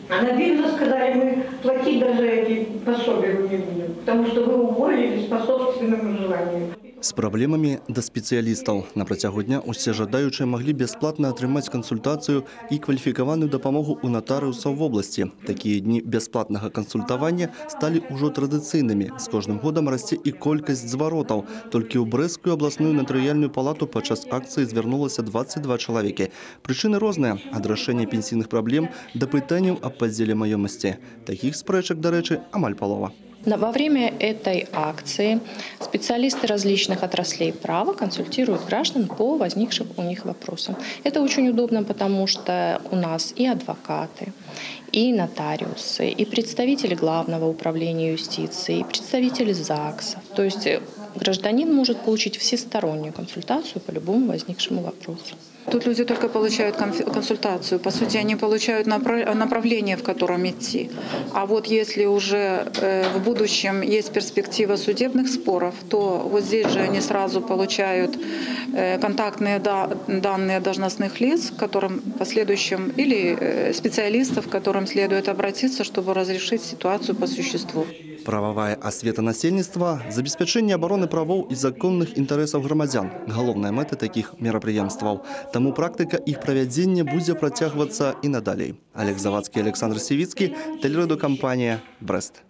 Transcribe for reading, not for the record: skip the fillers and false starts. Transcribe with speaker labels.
Speaker 1: А на бизнес сказали, мы платить даже эти пособия не будем, потому что вы уволились по собственному желанию.
Speaker 2: З праблемамі да спецыялістаў. На працягу дня усе жадаючыя маглі бясплатна атрымаць кансультацыю і кваліфікаваную дапамогу ў натарыусаў в обласці. Такія дні бясплатнага кансультавання сталі ўжо традыцыйнымі. З кожным годам расце і колькасць зваротаў. Толькі ў Брэсцкую абласную натарыяльную палату падчас акцыі звярнулася 22 чалавекі. Прычыны розныя – ад рашэння пенсійных праблем да пытанняў аб падзеле маёмасці. Такіх спрэчак, дарэчы, амаль палова.
Speaker 3: Во время этой акции специалисты различных отраслей права консультируют граждан по возникшим у них вопросам. Это очень удобно, потому что у нас и адвокаты, и нотариусы, и представители Главного управления юстиции, и представители ЗАГСов. То есть гражданин может получить всестороннюю консультацию по любому возникшему вопросу.
Speaker 4: Тут люди только получают консультацию. По сути, они получают направление, в котором идти. А вот если уже в будущем есть перспектива судебных споров, то вот здесь же они сразу получают контактные данные должностных лиц, к которым в последующем, или специалистов, к которым следует обратиться, чтобы разрешить ситуацию по существу.
Speaker 2: Правовая асвета насельніцтва, забеспячэнне абароны правоў і законных інтарэсаў грамадзян – галоўная мэта такіх мерапрыемстваў. Таму практыка іх правядзення будзе працягвацца і надалей. Олег Завадскі, Александр Сівіцкі, тэлерадыёкампанія «Брэст».